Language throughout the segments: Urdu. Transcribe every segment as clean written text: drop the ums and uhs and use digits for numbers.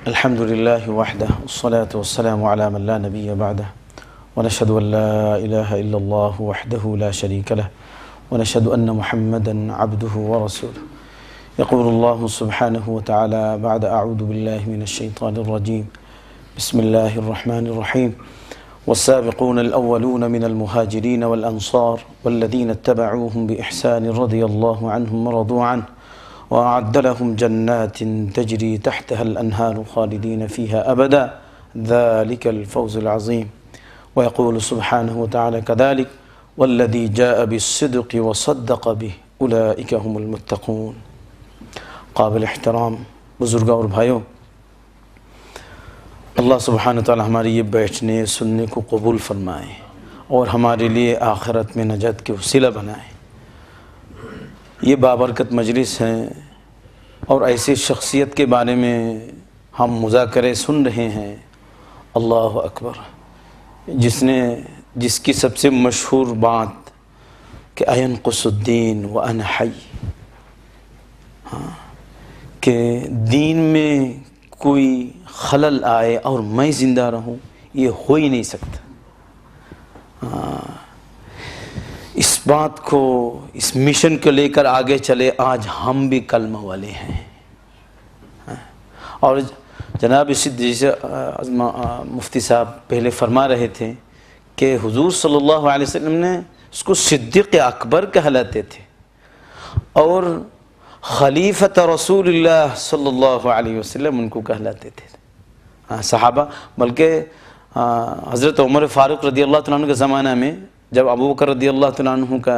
الحمد لله وحده والصلاة والسلام على من لا نبي بعده ونشهد أن لا إله إلا الله وحده لا شريك له ونشهد أن محمدا عبده ورسوله. يقول الله سبحانه وتعالى بعد أعوذ بالله من الشيطان الرجيم بسم الله الرحمن الرحيم والسابقون الأولون من المهاجرين والأنصار والذين اتبعوهم بإحسان رضي الله عنهم ورضوا عنه وأعد لهم جنات تجري تحتها الأنهار خالدين فيها أبدا ذلك الفوز العظيم. ويقول سبحانه وتعالى كذلك والذي جاء بالصدق وصدق به أولئك هم المتقون. قابل احترام بزرگوں اور بھائیوں، اللہ سبحانہ وتعالی ہماری یہ بیٹھنے سننے کو قبول فرمائے اور ہمارے لیے آخرت میں نجات کے وسیلہ بنائے. یہ بابرکت مجلس ہیں اور ایسی شخصیت کے بارے میں ہم مذاکرے سن رہے ہیں. اللہ اکبر، جس کی سب سے مشہور بات کہ اینقص الدین وانا حی، کہ دین میں کوئی خلل آئے اور میں زندہ رہوں، یہ ہو ہی نہیں سکتا. اس بات کو، اس مشن کو لے کر آگے چلے. آج ہم بھی کلمہ والے ہیں. اور جناب جیسے مفتی صاحب پہلے فرما رہے تھے کہ حضور صلی اللہ علیہ وسلم نے اس کو صدیق اکبر کہلاتے تھے اور خلیفۃ رسول اللہ صلی اللہ علیہ وسلم ان کو کہلاتے تھے صحابہ. بلکہ حضرت عمر فاروق رضی اللہ تعالیٰ عنہ کے زمانہ میں جب ابو بکر رضی اللہ تعالیٰ عنہ کا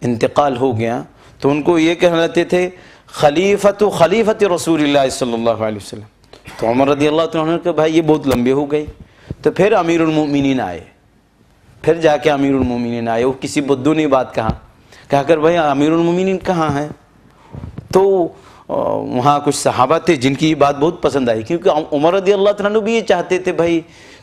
انتقال ہو گیا تو ان کو یہ کہلاتے تھے خلیفۃ رسول اللہ صلی اللہ علیہ وسلم. تو عمر رضی اللہ تعالیٰ عنہ کہ بھائی یہ بہت لمبے ہو گئے. تو پھر امیر المومنین آئے. پھر جا کے امیر المومنین آئے. وہ کسی بدو نے بات کہا کر بھائی امیر المومنین کہاں ہیں؟ تو وہاں کچھ صحابہ تھے جن کی یہ بات بہت پسند آئی، کیونکہ عمر رضی اللہ تعالیٰ عنہ بھی یہ چاہتے تھے بھائی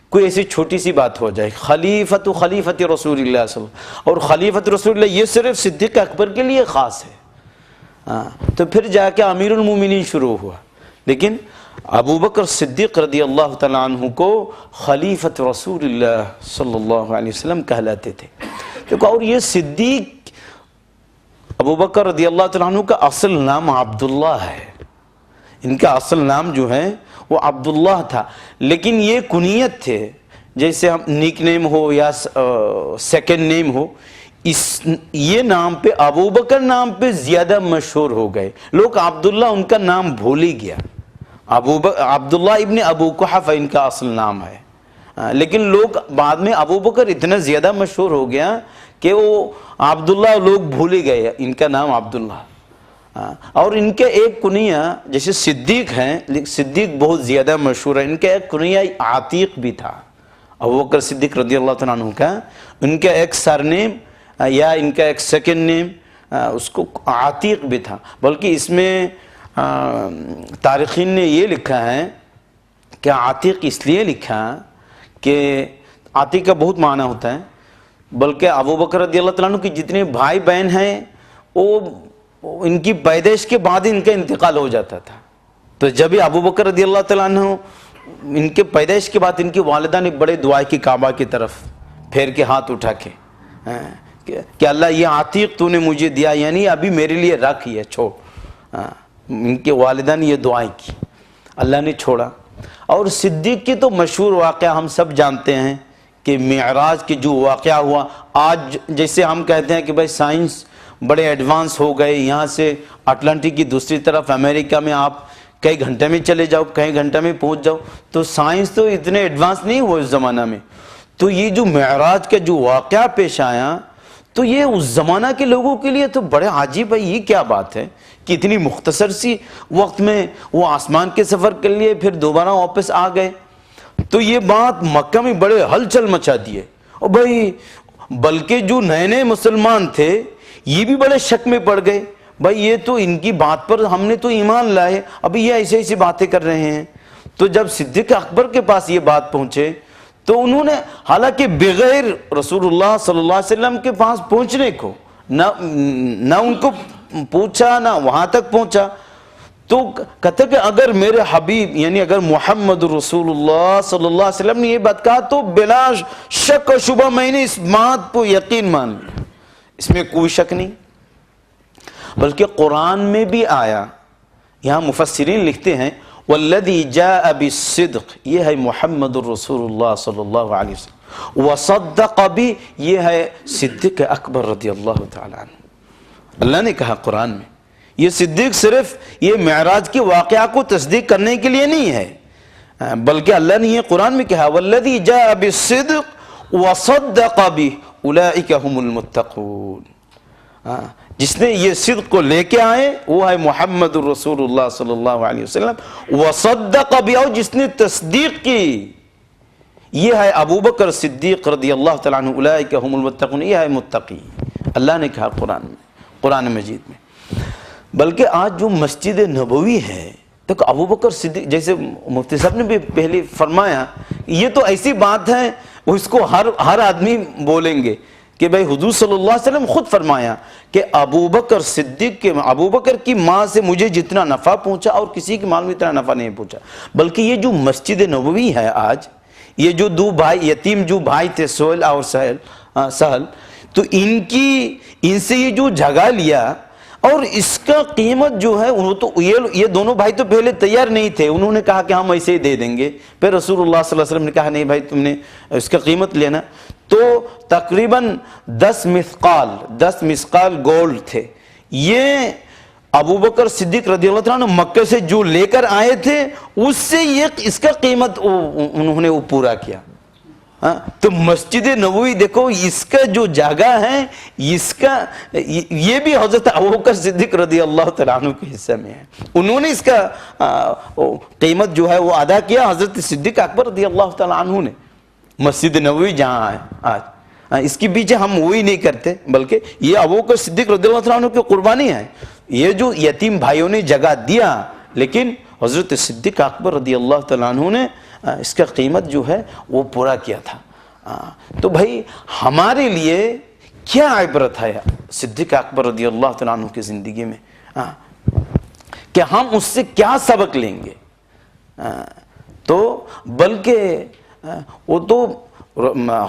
کوئی ایسی چھوٹی سی بات ہو جائے. خلیفۃ رسول اللہ صلی اللہ علیہ وسلم، اور خلیفۃ رسول اللہ یہ صرف صدیق اکبر کے لیے خاص ہے. تو پھر جا کے امیر المومنین شروع ہوا. لیکن ابو بکر صدیق رضی اللہ تعالیٰ عنہ کو خلیفۃ رسول اللہ صلی اللہ علیہ وسلم کہلاتے تھے. اور یہ صدیق ابو بکر رضی اللہ تعالیٰ عنہ کا اصل نام عبداللہ ہے. ان کا اصل نام جو ہے وہ عبداللہ تھا، لیکن یہ کنیت تھے. جیسے ہم نیک نیم ہو یا سیکنڈ نیم ہو، یہ نام پہ ابو بکر نام پہ زیادہ مشہور ہو گئے لوگ. عبداللہ ان کا نام بھول ہی گیا. عبداللہ ابن ابو قحافہ ان کا اصل نام ہے، لیکن لوگ بعد میں ابو بکر اتنا زیادہ مشہور ہو گیا کہ وہ عبداللہ لوگ بھول ہی گئے ان کا نام عبداللہ. اور ان کے ایک کنیہ جیسے صدیق ہیں، صدیق بہت زیادہ مشہور ہے. ان کا ایک کنیہ عتیق بھی تھا. ابو بکر صدیق رضی اللہ تعالیٰ عنہ کا ان کا ایک سرنیم یا ان کا ایک سیکنڈ نیم اس کو عتیق بھی تھا. بلکہ اس میں تارخین نے یہ لکھا ہے کہ عتیق اس لیے لکھا کہ عتیق کا بہت معنی ہوتا ہے. بلکہ ابو بکر رضی اللہ تعالیٰ عنہ کی جتنے بھائی بہن ہیں وہ ان کی پیدائش کے بعد ان کا انتقال ہو جاتا تھا. تو جب ابو بکر رضی اللہ تعالیٰ عنہ ان کے پیدائش کے بعد ان کی والدہ نے بڑے دعا کی کعبہ کی طرف پھیر کے ہاتھ اٹھا کے کہ اللہ یہ عتیق تو نے مجھے دیا، یعنی ابھی میرے لیے رکھ یہ چھوڑ. ان کے والدہ نے یہ دعائیں کی، اللہ نے چھوڑا. اور صدیق کی تو مشہور واقعہ ہم سب جانتے ہیں کہ معراج کے جو واقعہ ہوا. آج جیسے ہم کہتے ہیں کہ بھائی سائنس بڑے ایڈوانس ہو گئے، یہاں سے اٹلانٹک کی دوسری طرف امریکہ میں آپ کئی گھنٹے میں چلے جاؤ، کئی گھنٹے میں پہنچ جاؤ. تو سائنس تو اتنے ایڈوانس نہیں ہوا اس زمانہ میں. تو یہ جو معراج کا جو واقعہ پیش آیا تو یہ اس زمانہ کے لوگوں کے لیے تو بڑے عجیب ہے. یہ کیا بات ہے کہ اتنی مختصر سی وقت میں وہ آسمان کے سفر کے لیے پھر دوبارہ واپس آ گئے. تو یہ بات مکہ میں بڑے ہلچل مچا دیے. اور بھائی بلکہ جو نئے نئے مسلمان تھے یہ بھی بڑے شک میں پڑ گئے. بھائی یہ تو ان کی بات پر ہم نے تو ایمان لائے، ابھی یہ ایسے ایسی باتیں کر رہے ہیں. تو جب صدیق اکبر کے پاس یہ بات پہنچے تو انہوں نے حالانکہ بغیر رسول اللہ صلی اللہ علیہ وسلم کے پاس پہنچنے کو نہ ان کو پوچھا نہ وہاں تک پہنچا، تو کہتے کہ اگر میرے حبیب یعنی اگر محمد رسول اللہ صلی اللہ علیہ وسلم نے یہ بات کہا تو بلا شک و شبہ میں نے اس بات کو یقین مان لیا، اس میں کوئی شک نہیں۔ بلکہ قرآن میں بھی آیا، یہاں مفسرین لکھتے ہیں والذی جاء بالصدق، یہ ہے محمد رسول اللہ صلی اللہ علیہ وسلم، وصدق بھی، یہ ہے صدیق اکبر رضی اللہ تعالی عنہ۔ اللہ نے کہا قرآن میں، یہ صدیق صرف یہ معراج کے واقعہ کو تصدیق کرنے کے لیے نہیں ہے، بلکہ اللہ نے یہ قرآن میں کہا والذی جاء بالصدق وصدق بھی اولئک هم المتقون۔ جس نے یہ صدق کو لے کے آئے وہ ہے محمد رسول اللہ صلی اللہ علیہ وسلم، وصدق بھی، اور جس نے تصدیق کی یہ ہے ابو بکر صدیق رضی اللہ تعالیٰ عنہ، اولئک هم المتقون، یہ ہے متقی۔ اللہ نے کہا قرآن میں، قرآن مجید میں۔ بلکہ آج جو مسجد نبوی ہے تو ابو بکر صدیق، جیسے مفتی صاحب نے بھی پہلے فرمایا، یہ تو ایسی بات ہے اس کو ہر آدمی بولیں گے کہ بھئی حضور صلی اللہ علیہ وسلم خود فرمایا کہ ابو بکر صدیق کے، ابو بکر کی ماں سے مجھے جتنا نفع پہنچا اور کسی کی ماں میں اتنا نفع نہیں پہنچا۔ بلکہ یہ جو مسجد نبوی ہے آج، یہ جو دو بھائی یتیم جو بھائی تھے سہیل اور سہل، تو ان سے یہ جو جگہ لیا اور اس کا قیمت جو ہے، تو یہ دونوں بھائی تو پہلے تیار نہیں تھے، انہوں نے کہا کہ ہم ایسے ہی دے دیں گے۔ پھر رسول اللہ صلی اللہ علیہ وسلم نے کہا نہیں بھائی تم نے اس کا قیمت لینا، تو تقریباً 10 مثقال گولڈ تھے۔ یہ ابو بکر صدیق رضی اللہ عنہ مکہ سے جو لے کر آئے تھے اس سے اس کا قیمت انہوں نے وہ پورا کیا۔ تو مسجد نبوی دیکھو، اس کا جو جگہ ہے، اس کا یہ بھی حضرت ابوبکر صدیق رضی اللہ تعالیٰ عنہ کے حصے میں ہے، انہوں نے اس کا قیمت جو ہے وہ ادا کیا، حضرت صدیق اکبر رضی اللہ تعالیٰ عنہ نے۔ مسجد نبوی جہاں ہے آج، اس کے پیچھے ہم وہی نہیں کرتے، بلکہ یہ ابوبکر صدیق رضی اللہ تعالیٰ عنہ کی قربانی ہے۔ یہ جو یتیم بھائیوں نے جگہ دیا، لیکن حضرت صدیق اکبر رضی اللہ تعالیٰ عنہ نے اس کا قیمت جو ہے وہ پورا کیا تھا۔ تو بھائی ہمارے لیے کیا عبرت ہے صدیق اکبر رضی اللہ تعالیٰ عنہ کی زندگی میں، کہ ہم اس سے کیا سبق لیں گے؟ تو بلکہ وہ تو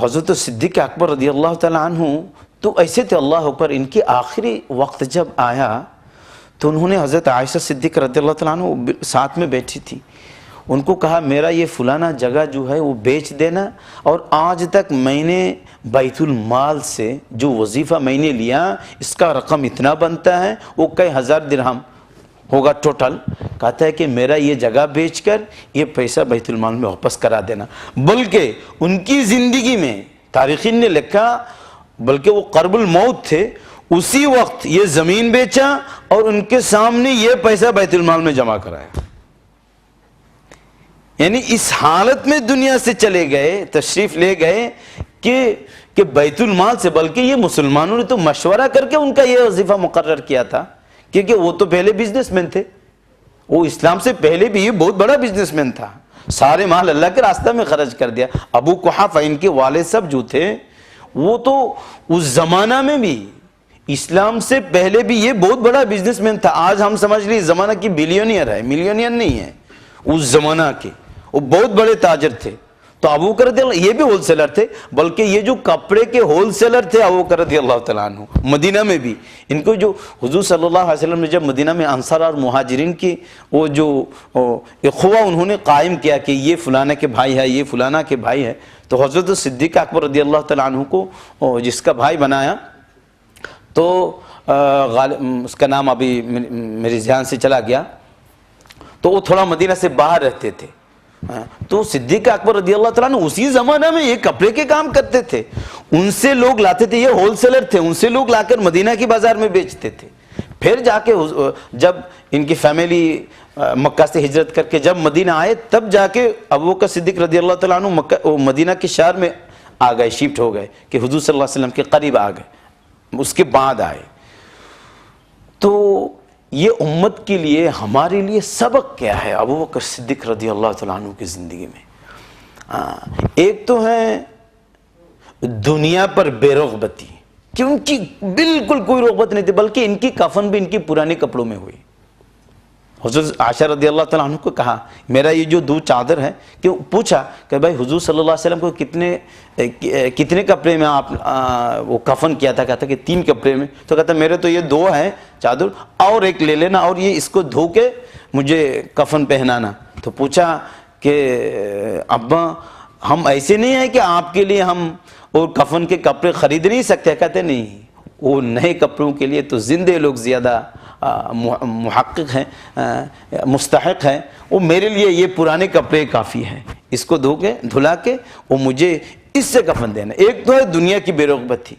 حضرت صدیق اکبر رضی اللہ تعالیٰ عنہ تو ایسے تھے، اللہ اکبر، ان کے آخری وقت جب آیا تو انہوں نے حضرت عائشہ صدیق رضی اللہ تعالیٰ عنہ ساتھ میں بیٹھی تھی، ان کو کہا میرا یہ فلانا جگہ جو ہے وہ بیچ دینا، اور آج تک میں نے بیت المال سے جو وظیفہ میں نے لیا اس کا رقم اتنا بنتا ہے، وہ کئی ہزار درہم ہوگا ٹوٹل، کہتا ہے کہ میرا یہ جگہ بیچ کر یہ پیسہ بیت المال میں واپس کرا دینا۔ بلکہ ان کی زندگی میں تاریخین نے لکھا، بلکہ وہ قرب الموت تھے، اسی وقت یہ زمین بیچا اور ان کے سامنے یہ پیسہ بیت المال میں جمع کرایا۔ یعنی اس حالت میں دنیا سے چلے گئے، تشریف لے گئے کہ بیت المال سے، بلکہ یہ مسلمانوں نے تو مشورہ کر کے ان کا یہ وظیفہ مقرر کیا تھا، کیونکہ وہ تو پہلے بزنس مین تھے، وہ اسلام سے پہلے بھی یہ بہت بڑا بزنس مین تھا، سارے مال اللہ کے راستہ میں خرچ کر دیا۔ ابو قحافہ ان کے والد صاحب جو تھے وہ تو اس زمانہ میں بھی، اسلام سے پہلے بھی یہ بہت بڑا بزنس مین تھا۔ آج ہم سمجھ لیں زمانہ کی بلینئر ہے، ملینئر نہیں ہے، اس زمانہ کے وہ بہت بڑے تاجر تھے۔ تو ابو بکر رضی اللہ یہ بھی ہول سیلر تھے، بلکہ یہ جو کپڑے کے ہول سیلر تھے ابو بکر رضی اللہ تعالیٰ عنہ، مدینہ میں بھی ان کو جو حضور صلی اللہ علیہ وسلم نے جب مدینہ میں انصار اور مہاجرین کی وہ جو اخوہ انہوں نے قائم کیا کہ یہ فلانا کے بھائی ہے، یہ فلانا کے بھائی ہے، تو حضرت صدیق اکبر رضی اللہ تعالیٰ عنہ کو جس کا بھائی بنایا، تو اس کا نام ابھی میرے ذہن سے چلا گیا، تو وہ تھوڑا مدینہ سے باہر رہتے تھے۔ تو صدیق اکبر رضی اللہ تعالیٰ عنہ اسی زمانہ میں یہ کپڑے کے کام کرتے تھے، ان سے لوگ لاتے تھے، یہ ہول سیلر تھے، ان سے لوگ لا کر مدینہ کی بازار میں بیچتے تھے۔ پھر جا کے جب ان کی فیملی مکہ سے ہجرت کر کے جب مدینہ آئے، تب جا کے ابو بکر صدیق رضی اللہ تعالیٰ عنہ مدینہ کے شہر میں آ گئے، شفٹ ہو گئے کہ حضور صلی اللہ علیہ وسلم کے قریب آ گئے، اس کے بعد آئے۔ تو یہ امت کے لیے ہمارے لیے سبق کیا ہے ابو بکر صدیق رضی اللہ تعالیٰ عنہ کی زندگی میں؟ ایک تو ہے دنیا پر بے رغبتی، کہ ان کی بالکل کوئی رغبت نہیں تھی، بلکہ ان کی کفن بھی ان کی پرانے کپڑوں میں ہوئی۔ حضرت عائشہ رضی اللہ تعالیٰ عنہ کو کہا میرا یہ جو 2 چادر ہے، کہ پوچھا کہ بھائی حضور صلی اللہ علیہ وسلم کو کتنے کپڑے میں آپ وہ کفن کیا تھا؟ کہتا کہ 3 کپڑے میں. تو کہتا میرے تو یہ 2 ہیں چادر، اور ایک لے لینا اور یہ اس کو دھو کے مجھے کفن پہنانا. تو پوچھا کہ ابا ہم ایسے نہیں ہیں کہ آپ کے لیے ہم اور کفن کے کپڑے خرید نہیں سکتے؟ کہتے نہیں، وہ نئے کپڑوں کے لیے تو زندے لوگ زیادہ محقق ہیں، مستحق ہیں. وہ میرے لیے یہ پرانے کپڑے کافی ہیں، اس کو دھلا کے وہ مجھے اس سے کفن دینا. ایک تو ہے دنیا کی بے رغبت تھی.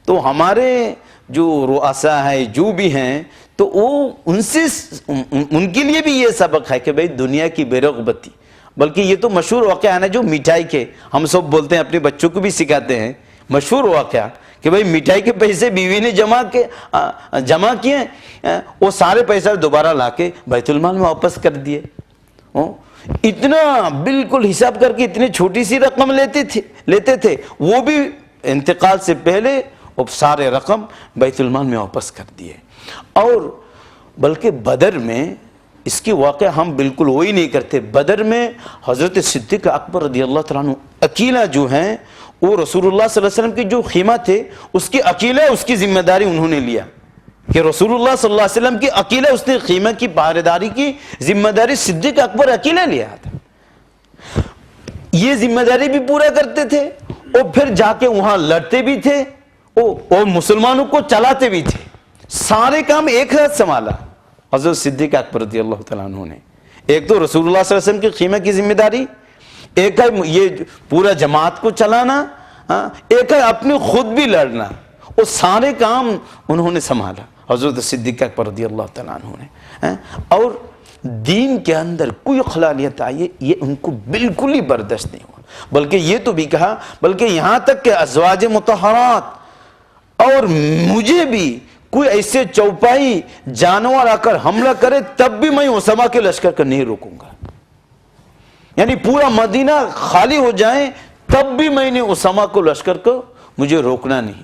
تو ہمارے جو رؤساء ہیں جو بھی ہیں تو وہ ان کے لیے بھی یہ سبق ہے کہ بھئی دنیا کی بے رغبت تھی. بلکہ یہ تو مشہور واقعہ ہے نا جو مٹھائی کے ہم سب بولتے ہیں، اپنے بچوں کو بھی سکھاتے ہیں، مشہور واقعہ کہ بھئی مٹھائی کے پیسے بیوی نے جمع کیے، وہ سارے پیسے دوبارہ لا کے بیت المال میں واپس کر دیے. اتنا بالکل حساب کر کے اتنی چھوٹی سی رقم لیتے تھے، وہ بھی انتقال سے پہلے وہ سارے رقم بیت المال میں واپس کر دیے. اور بلکہ بدر میں اس کی واقعہ ہم بالکل وہی نہیں کرتے. بدر میں حضرت صدیق اکبر رضی اللہ تعالیٰ عنہ اکیلا جو ہیں وہ رسول اللہ صلی اللہ علیہ وسلم کی جو خیمہ تھے اس کی اکیلے اس کی ذمہ داری انہوں نے لیا کہ رسول اللہ صلی اللہ علیہ وسلم کی اکیلے اس نے خیمہ کی پہرے داری کی ذمہ داری صدیق اکبر اکیلے لیا تھا. یہ ذمہ داری بھی پورا کرتے تھے اور پھر جا کے وہاں لڑتے بھی تھے اور مسلمانوں کو چلاتے بھی تھے. سارے کام ایک ہاتھ سنبھالا حضرت صدیق اکبر رضی اللہ تعالیٰ عنہ نے. ایک تو رسول اللہ صلی اللہ علیہ وسلم کی خیمہ کی ذمہ داری، ایک ہے یہ پورا جماعت کو چلانا، ایک ہے اپنے خود بھی لڑنا. وہ سارے کام انہوں نے سنبھالا حضرت صدیق اکبر رضی اللہ تعالیٰ عنہ نے. اور دین کے اندر کوئی خلالیت آئی یہ ان کو بالکل ہی برداشت نہیں ہوا. بلکہ یہ تو بھی کہا، بلکہ یہاں تک کہ ازواج مطہرات اور مجھے بھی کوئی ایسے چوپائی جانور آ کر حملہ کرے تب بھی میں اسامہ کے لشکر کو نہیں روکوں گا. یعنی پورا مدینہ خالی ہو جائے تب بھی میں نے اسامہ کو لشکر کو مجھے روکنا نہیں.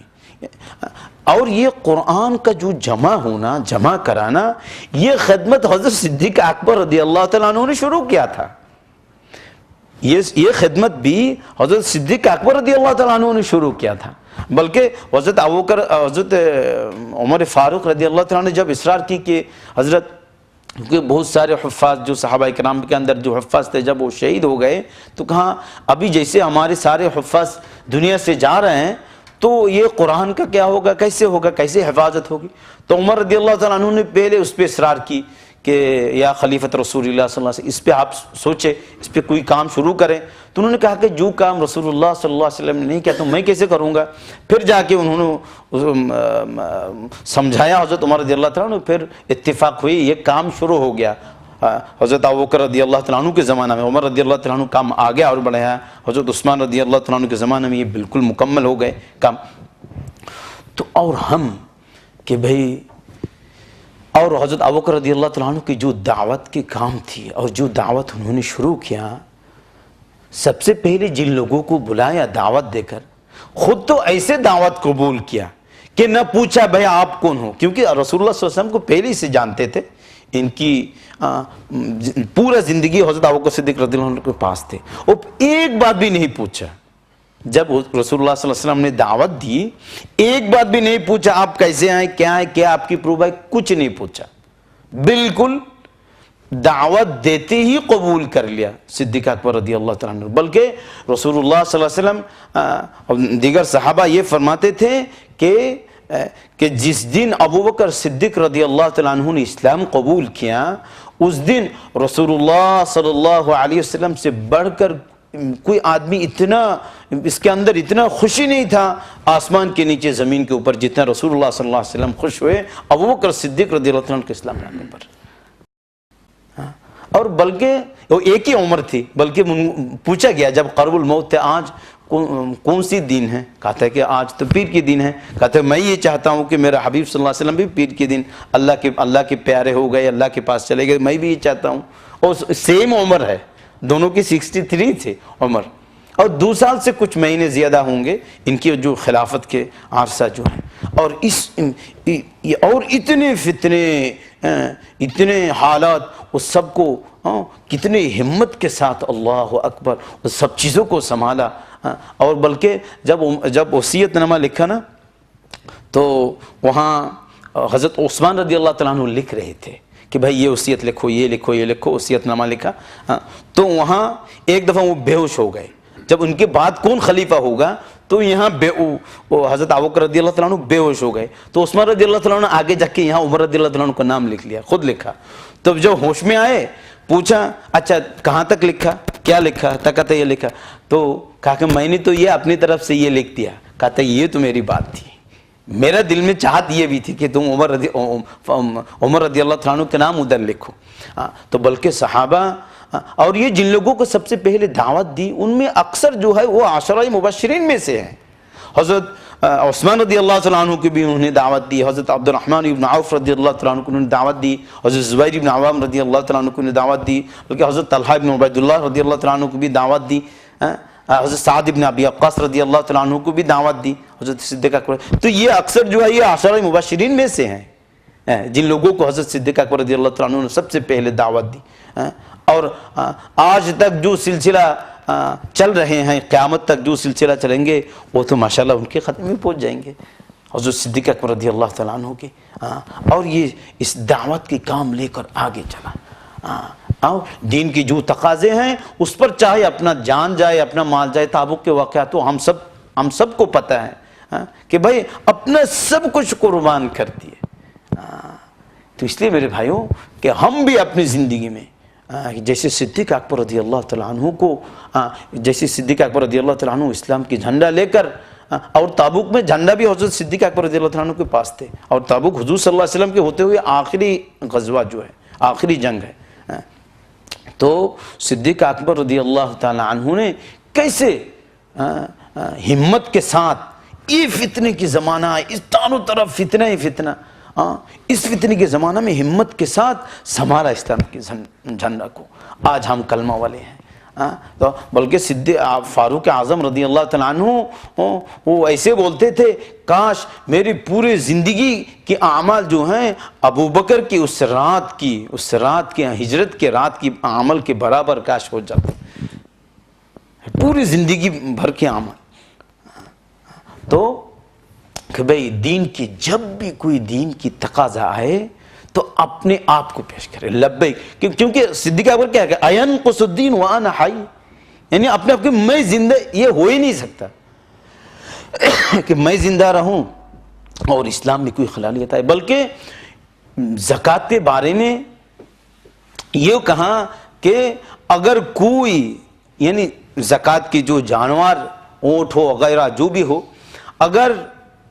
اور یہ قرآن کا جو جمع کرانا، یہ خدمت حضرت صدیق اکبر رضی اللہ تعالیٰ عنہ نے شروع کیا تھا. یہ خدمت بھی حضرت صدیق اکبر رضی اللہ تعالیٰ عنہ نے شروع کیا تھا. بلکہ حضرت عمر فاروق رضی اللہ تعالیٰ نے جب اصرار کی کہ حضرت، کیونکہ بہت سارے حفاظ جو صحابہ کرام کے اندر جو حفاظ تھے جب وہ شہید ہو گئے تو کہاں ابھی جیسے ہمارے سارے حفاظ دنیا سے جا رہے ہیں تو یہ قرآن کا کیا ہوگا، کیسے ہوگا، کیسے حفاظت ہوگی. تو عمر رضی اللہ تعالیٰ عنہ نے پہلے اس پہ اصرار کی کہ یا خلیفۃ رسول اللہ صلی اللہ علیہ وسلم اس پہ آپ سوچے، اس پہ کوئی کام شروع کریں. تو انہوں نے کہا کہ جو کام رسول اللہ صلی اللہ علیہ وسلم نے نہیں کیا تو میں کیسے کروں گا. پھر جا کے انہوں نے سمجھایا حضرت عمر رضی اللہ تعالیٰ عنہ، پھر اتفاق ہوئی، یہ کام شروع ہو گیا. حضرت ابوبکر رضی اللہ تعالیٰ عنہ کے زمانہ میں، عمر رضی اللہ تعالیٰ عنہ کام آگے اور بڑھایا، حضرت عثمان رضی اللہ تعالیٰ عنہ کے زمانہ میں یہ بالکل مکمل ہو گئے کام. تو اور ہم کہ بھئی، اور حضرت ابوبکر رضی اللہ تعالیٰ عنہ کی جو دعوت کی کام تھی اور جو دعوت انہوں نے شروع کیا، سب سے پہلے جن لوگوں کو بلایا دعوت دے کر، خود تو ایسے دعوت قبول کیا کہ نہ پوچھا بھئی آپ کون ہو، کیونکہ رسول اللہ صلی اللہ علیہ وسلم کو پہلے سے جانتے تھے. ان کی پورا زندگی حضرت ابوبکر صدیق رضی اللہ عنہ کے پاس تھے. اور ایک بات بھی نہیں پوچھا جب رسول اللہ صلی اللہ علیہ وسلم نے دعوت دی، ایک بات بھی نہیں پوچھا آپ کیسے آئے، کیا ہے، کیا آپ کی پروف ہے، کچھ نہیں پوچھا. بالکل دعوت دیتے ہی قبول کر لیا صدیق اکبر رضی اللہ تعالیٰ عنہ. بلکہ رسول اللہ صلی اللہ علیہ وسلم دیگر صحابہ یہ فرماتے تھے کہ جس دن ابوبکر صدیق رضی اللہ تعالیٰ عنہ نے اسلام قبول کیا، اس دن رسول اللہ صلی اللہ علیہ وسلم سے بڑھ کر کوئی آدمی اتنا اس کے اندر اتنا خوشی نہیں تھا آسمان کے نیچے زمین کے اوپر جتنا رسول اللہ صلی اللہ علیہ وسلم خوش ہوئے ابوبکر صدیق رضی اللہ عنہ کے اسلام لانے پر. اور بلکہ وہ ایک ہی عمر تھی. بلکہ پوچھا گیا جب قرب الموت تھے، آج کون سی دن ہے؟ کہتا ہے کہ آج تو پیر کی دن ہے. کہتا ہے میں یہ چاہتا ہوں کہ میرا حبیب صلی اللہ علیہ وسلم بھی پیر کے دن اللہ کے پیارے ہو گئے، اللہ کے پاس چلے گئے، میں بھی یہ چاہتا ہوں. اور سیم عمر ہے، دونوں کی 63 تھے عمر، اور 2 سال سے کچھ مہینے زیادہ ہوں گے ان کی جو خلافت کے عرصہ جو ہے. اور اتنے فتنے اتنے حالات اس سب کو کتنے ہمت کے ساتھ اللہ اکبر اس سب چیزوں کو سنبھالا. اور بلکہ جب وصیت نامہ لکھا نا تو وہاں حضرت عثمان رضی اللہ تعالیٰ عنہ لکھ رہے تھے کہ بھائی یہ وصیت لکھو، یہ لکھو، یہ لکھو. وصیت نامہ لکھا تو وہاں ایک دفعہ وہ بے ہوش ہو گئے. جب ان کے بعد کون خلیفہ ہوگا تو یہاں حضرت ابوبکر رضی اللہ تعالیٰ عنہ بے ہوش ہو گئے. تو عثمان رضی اللہ تعالیٰ عنہ آگے جا کے یہاں عمر رضی اللہ تعالیٰ عنہ کا نام لکھ لیا، خود لکھا. تب جب ہوش میں آئے پوچھا اچھا کہاں تک لکھا، کیا لکھا؟ کہتا یہ لکھا. تو کہا کہ میں نے تو یہ اپنی طرف سے یہ لکھ دیا. کہتا یہ تو میری بات تھی، میرا دل میں چاہت یہ بھی تھی کہ تم عمر رضی اللہ تعالیٰ عنہ کے نام ادھر لکھو. تو بلکہ صحابہ اور یہ جن لوگوں کو سب سے پہلے دعوت دی ان میں اکثر جو ہے وہ عشرہ مبشرین میں سے ہیں. حضرت عثمان رضی اللہ تعالیٰ عنہ کو بھی انہوں نے دعوت دی، حضرت عبد الرحمن ابن عوف رضی اللہ تعالیٰ عنہ کو انہوں نے دعوت دی، حضرت زبیر ابن عوام رضی اللہ تعالیٰ عنہ کو انہوں نے دعوت دی، بلکہ حضرت طلحہ ابن عبید اللہ رضی اللہ تعالیٰ عنہ کو بھی دعوت دی، حضرت سعد ابن ابی وقاص رضی اللہ تعالیٰ عنہ کو بھی دعوت دی، حضرت صدیق اکبر. تو یہ اکثر جو ہے یہ عشرہ مبشرین میں سے ہیں جن لوگوں کو حضرت صدیق اکبر رضی اللہ تعالیٰ عنہ نے سب سے پہلے دعوت دی. اور آج تک جو سلسلہ چل رہے ہیں، قیامت تک جو سلسلہ چلیں گے وہ تو ماشاءاللہ ان کے ختم میں پہنچ جائیں گے حضرت صدیق اکبر رضی اللہ تعالیٰ عنہ کے. اور یہ اس دعوت کی کام لے کر آگے چلا. اور دین کی جو تقاضے ہیں اس پر چاہے اپنا جان جائے، اپنا مال جائے. تابوک کے واقعات تو ہم سب کو پتہ ہے کہ بھائی اپنا سب کچھ قربان کر دیے. تو اس لیے میرے بھائیوں کہ ہم بھی اپنی زندگی میں جیسے صدیق اکبر رضی اللہ تعالیٰ عنہ کو جیسے صدیق اکبر رضی اللہ تعالیٰ عنہ اسلام کی جھنڈا لے کر، اور تابوک میں جھنڈا بھی حضرت صدیق اکبر رضی اللہ تعالیٰ عنہ کے پاس تھے، اور تابوک حضور صلی اللہ علیہ وسلم کے ہوتے ہوئے آخری غزوہ جو ہے، آخری جنگ ہے. تو صدیق اکبر رضی اللہ تعالیٰ عنہ نے کیسے ہمت کے ساتھ یہ فتنے کی زمانہ، اس چاروں طرف فتنہ ہی فتنہ، اس فتنے کے زمانہ میں ہمت کے ساتھ سنبھالا اسلام کے جھنڈا کو. آج ہم کلمہ والے ہیں. تو بلکہ فاروق اعظم رضی اللہ تعالیٰ عنہ وہ ایسے بولتے تھے کاش میری پورے زندگی کے اعمال جو ہیں ابو بکر کی اس رات کی ہجرت کے رات کی عمل کے برابر کاش ہو جاتے، پوری زندگی بھر کے عمل. تو کہ بھئی دین کی جب بھی کوئی دین کی تقاضا آئے تو اپنے آپ کو پیش کرے لبیک. کیونکہ صدیق اکبر کیا ہے، اینقص الدین وانا حی، یعنی اپنے آپ کے میں زندہ، یہ ہو ہی نہیں سکتا کہ میں زندہ رہوں اور اسلام میں کوئی خلالیت آئے. بلکہ زکوٰۃ کے بارے میں یہ کہا کہ اگر کوئی یعنی زکوٰۃ کی جو جانور اونٹ ہو وغیرہ جو بھی ہو، اگر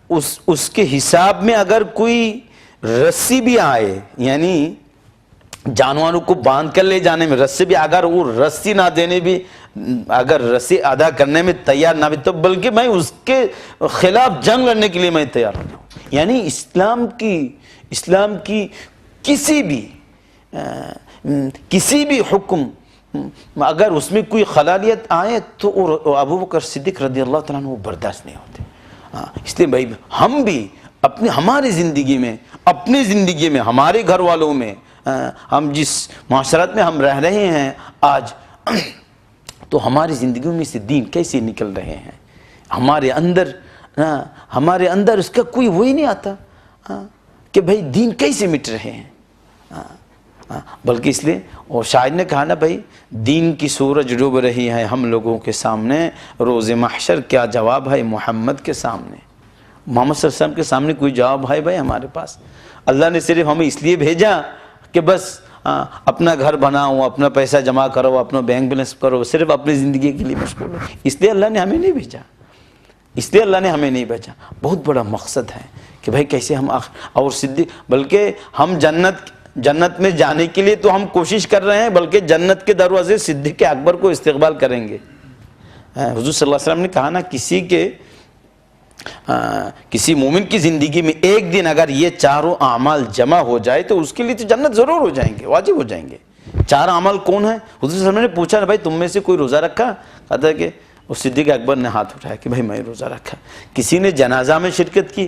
اس کے حساب میں اگر کوئی رسی بھی آئے، یعنی جانوروں کو باندھ کر لے جانے میں رسی بھی، اگر وہ رسی نہ دینے بھی، اگر رسی ادا کرنے میں تیار نہ بھی، تو بلکہ میں اس کے خلاف جنگ لڑنے کے لیے میں تیار ہو جاؤں. یعنی اسلام کی کسی بھی حکم اگر اس میں کوئی خلالیت آئے تو ابو بکر صدیق رضی اللہ تعالیٰ عنہ وہ برداشت نہیں ہوتے. اس لیے بھائی ہم بھی ہماری زندگی میں، اپنی زندگی میں، ہمارے گھر والوں میں، ہم جس معاشرت میں ہم رہ رہے ہیں آج، تو ہماری زندگیوں میں سے دین کیسے نکل رہے ہیں، ہمارے اندر اس کا کوئی وہی نہیں آتا کہ بھائی دین کیسے مٹ رہے ہیں. بلکہ اس لیے اور شاعر نے کہا نا بھائی دین کی سورج ڈوب رہی ہے ہم لوگوں کے سامنے، روز محشر کیا جواب ہے محمد کے سامنے. محمد صلی اللہ علیہ وسلم کے سامنے کوئی جواب ہے بھائی ہمارے پاس؟ اللہ نے صرف ہمیں اس لیے بھیجا کہ بس اپنا گھر بناؤ، اپنا پیسہ جمع کرو، اپنا بینک بیلنس کرو، صرف اپنی زندگی کے لیے مشغول ہو. اس لیے اللہ نے ہمیں نہیں بھیجا. بہت بڑا مقصد ہے کہ بھائی کیسے ہم اور صدیق، بلکہ ہم جنت میں جانے کے لیے تو ہم کوشش کر رہے ہیں، بلکہ جنت کے دروازے صدیق اکبر کو استقبال کریں گے. حضور صلی اللہ علیہ وسلم نے کہا نا کسی مومن کی زندگی میں ایک دن اگر یہ چاروں اعمال جمع ہو جائے تو اس کے لیے تو جنت ضرور ہو جائیں گے، واجب ہو جائیں گے. 4 اعمال کون ہیں؟ حضور صلی اللہ علیہ وسلم نے پوچھا بھائی تم میں سے کوئی روزہ رکھا؟ کہا تھا کہ صدیق اکبر نے ہاتھ اٹھایا کہ بھائی میں روزہ رکھا. کسی نے جنازہ میں شرکت کی؟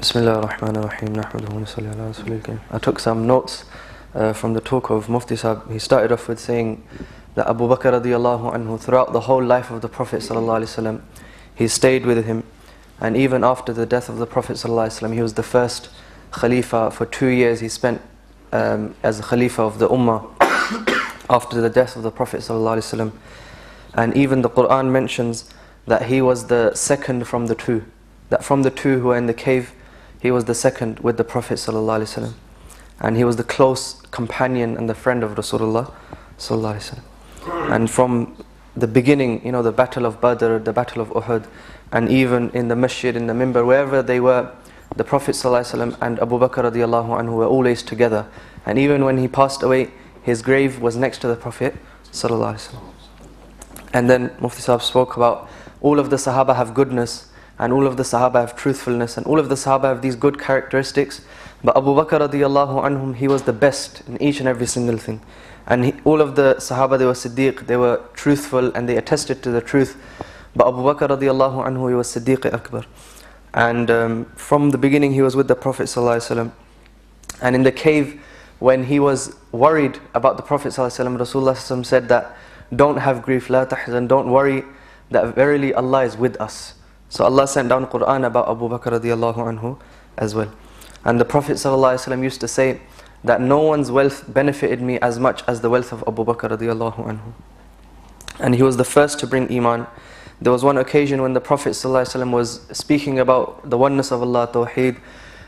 Bismillahir-Rahmanir-Rahim. Nahmaduhu wa nusalli ala rasulil karim. I took some notes from the talk of Mufti Sahib. He started off with saying that Abu Bakr radiallahu anhu, throughout the whole life of the Prophet sallallahu alaihi wasallam, he stayed with him, and even after the death of the Prophet sallallahu alaihi wasallam, he was the first Khalifa. For 2 years he spent as a Khalifa of the Ummah after the death of the Prophet sallallahu alaihi wasallam. And even the Quran mentions that he was the second from the two, that from the two who were in the cave, he was the second with the Prophet sallallahu alaihi wasallam, and he was the close companion and the friend of Rasulullah sallallahu alaihi wasallam. And from the beginning, the battle of Badr, the battle of Uhud, and even in the masjid, in the minbar, wherever they were, the Prophet sallallahu alaihi wasallam and Abu Bakr radiallahu anhu were always together. And even when he passed away, his grave was next to the Prophet sallallahu alaihi wasallam. And then Mufti Sahib spoke about all of the Sahaba have goodness, and all of the Sahaba have truthfulness, and all of the Sahaba have these good characteristics. But Abu Bakr radiallahu anhum, he was the best in each and every single thing. And all of the Sahaba, they were Siddiq, they were truthful, and they attested to the truth. But Abu Bakr radiallahu anhu, he was Siddiq Akbar. And from the beginning, he was with the Prophet sallallahu alaihi wasallam. And in the cave, when he was worried about the Prophet sallallahu alaihi wasallam, Rasulullah sallallahu alaihi wasallam said that, don't have grief, la tahzan, don't worry, that verily Allah is with us. So Allah sent down Quran about Abu Bakr radiallahu anhu as well. And the Prophet sallallahu alaihi wasallam used to say that no one's wealth benefited me as much as the wealth of Abu Bakr radiallahu anhu. And he was the first to bring Iman. There was one occasion when the Prophet sallallahu alaihi wasallam was speaking about the oneness of Allah, Tawheed,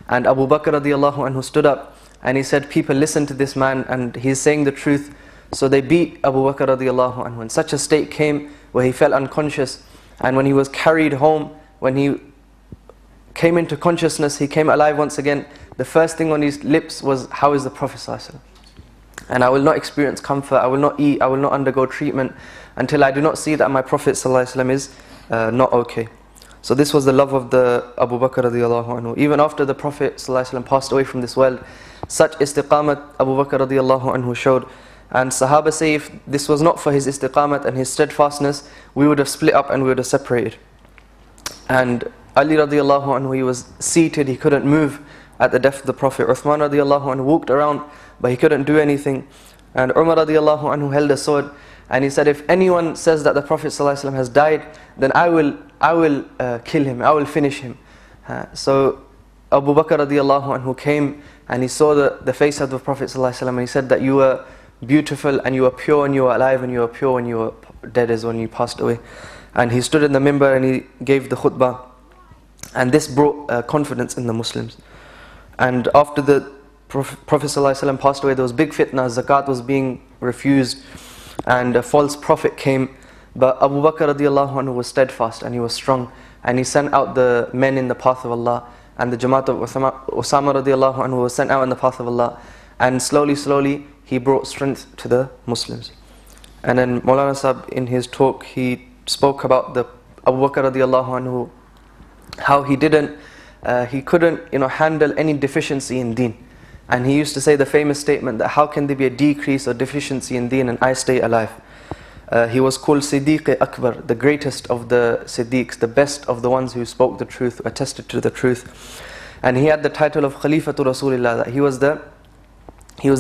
and Abu Bakr radiallahu anhu stood up and he said, people, listen to this man and he's saying the truth. So they beat Abu Bakr radiallahu anhu, and such a state came where he fell unconscious. And when he was carried home, when he came into consciousness, he came alive once again, the first thing on his lips was, how is the Prophet sallallahu alaihi wasallam? And I will not experience comfort, I will not eat, I will not undergo treatment until I do not see that my Prophet sallallahu alaihi wasallam is not okay. So this was the love of the Abu Bakr radiallahu anhu. Even after the Prophet sallallahu alaihi wasallam passed away from this world, such istiqamat Abu Bakr radiallahu anhu showed. And Sahaba say, if this was not for his istiqamat and his steadfastness, we would have split up and we would have separated. And Ali radiallahu anhu, he was seated, he couldn't move at the death of the Prophet. Uthman radiallahu anhu walked around, but he couldn't do anything. And Umar radiallahu anhu held a sword, and he said, if anyone says that the Prophet sallallahu alaihi wasallam has died, then I will kill him, I will finish him. So Abu Bakr radiallahu anhu came and he saw the face of the Prophet sallallahu alaihi wasallam, and he said that you were beautiful and you were pure and you were alive and you were pure when you were dead as when you passed away. And he stood in the minbar and he gave the khutbah, and this brought confidence in the Muslims. And after the Prophet ﷺ passed away, there was big fitna, zakat was being refused and a false prophet came. But Abu Bakr radiallahu anhu was steadfast and he was strong, and he sent out the men in the path of Allah, and the Jamaat of Usama radiallahu anhu was sent out in the path of Allah, and slowly he brought strength to the Muslims. And then Maulana Sahib, in his talk, he spoke about the Abu Bakr radiallahu anhu, how he couldn't handle any deficiency in deen. And he used to say the famous statement that how can there be a decrease or deficiency in deen and I stay alive. He was called Siddiq Akbar, the greatest of the Siddiqs, the best of the ones who spoke the truth, attested to the truth. And he had the title of Khalifatul Rasulillah, that he was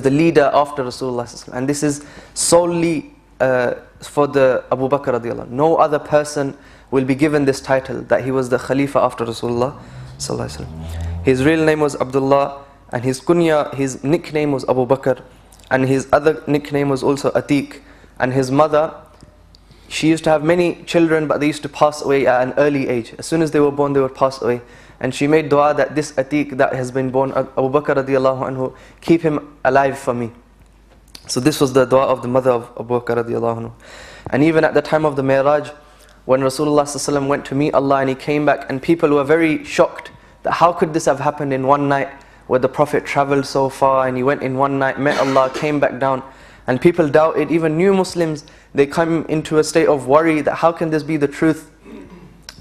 the leader after Rasulullah. And this is solely for the Abu Bakr radiallahu anhu. No other person will be given this title, that he was the Khalifa after Rasulullah. His real name was Abdullah, and his kunya, his nickname was Abu Bakr, and his other nickname was also Atiq. And his mother, she used to have many children, but they used to pass away at an early age. As soon as they were born, they would pass away. And she made dua that this Atiq that has been born, Abu Bakr radiallahu anhu, keep him alive for me. So this was the dua of the mother of Abu Bakr radiallahu anhu. And even at the time of the Mi'raj, when Rasulullah sallallahu alaihi wasallam went to meet Allah and he came back, and people were very shocked that how could this have happened in one night, where the Prophet travelled so far and he went in one night, met Allah, came back down. And people doubted, even new Muslims, they come into a state of worry that how can this be the truth?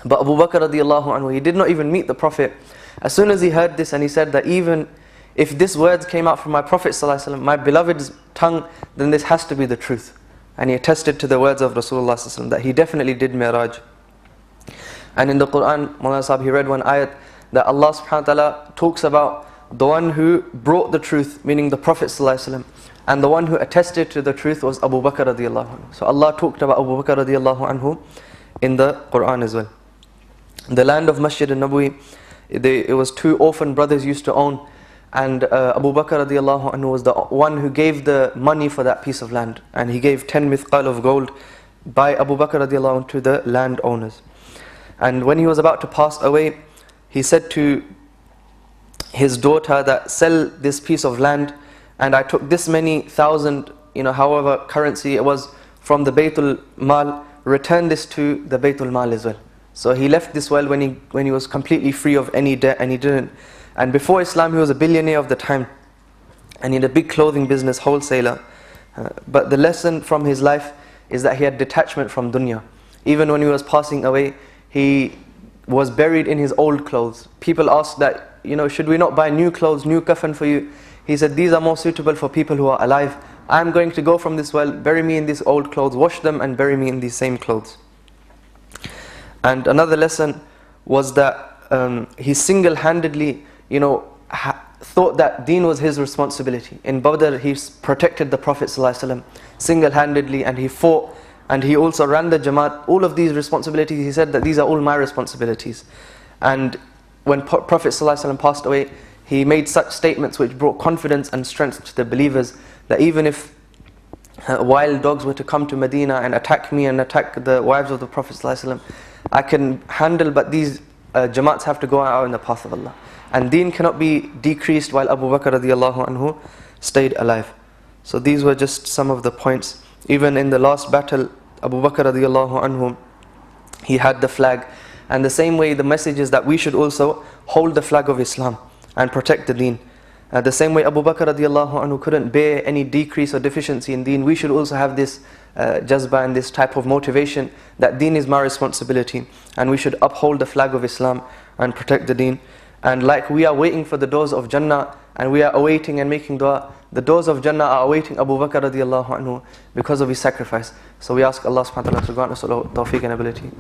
But Abu Bakr radiallahu anhu, he did not even meet the Prophet. As soon as he heard this, and he said that even if these words came out from my Prophet sallallahu alaihi wasallam, my beloved's tongue, then this has to be the truth. And he attested to the words of Rasulullah sallallahu alaihi wasallam that he definitely did Mi'raj. And in the Quran, Mawlana Sahib, he read one ayat that Allah subhanahu wa ta'ala talks about the one who brought the truth, meaning the Prophet ﷺ, and the one who attested to the truth was Abu Bakr radiallahu anhu. So Allah talked about Abu Bakr radiallahu anhu in the Quran as well. The land of Masjid al-Nabawi, it was two orphan brothers used to own, and Abu Bakr radiallahu anhu was the one who gave the money for that piece of land, and he gave 10 mithqal of gold by Abu Bakr radiallahu anhu to the landowners. And when he was about to pass away, he said to his daughter that sell this piece of land, and I took this many thousand, however currency it was from the Baytul Mal, return this to the Baytul Mal as well. So he left this well when he was completely free of any debt, and he didn't. And before Islam he was a billionaire of the time, and he had a big clothing business, wholesaler. But the lesson from his life is that he had detachment from dunya. Even when he was passing away, he was buried in his old clothes. People asked that, should we not buy new clothes, new kafan for you? He said, these are more suitable for people who are alive. I'm going to go from this well, bury me in these old clothes, wash them and bury me in these same clothes. And another lesson was that he single-handedly, thought that deen was his responsibility. In Badr, he protected the Prophet ﷺ single-handedly, and he fought, and he also ran the Jamaat. All of these responsibilities, he said that these are all my responsibilities. And when Prophet ﷺ passed away, he made such statements which brought confidence and strength to the believers, that even if wild dogs were to come to Medina and attack me and attack the wives of the Prophet ﷺ, I can handle, but these Jamaats have to go out in the path of Allah. And deen cannot be decreased while Abu Bakr radiallahu anhu stayed alive. So these were just some of the points. Even in the last battle, Abu Bakr radiallahu anhu, he had the flag. And the same way, the message is that we should also hold the flag of Islam and protect the deen. The same way Abu Bakr radiallahu anhu couldn't bear any decrease or deficiency in deen, we should also have this jazba and this type of motivation that deen is my responsibility, and we should uphold the flag of Islam and protect the deen. And like we are waiting for the doors of Jannah, and we are awaiting and making dua, the doors of Jannah are awaiting Abu Bakr radiallahu anhu because of his sacrifice. So we ask Allah subhanahu wa ta'ala to grant us all tawfiq and ability.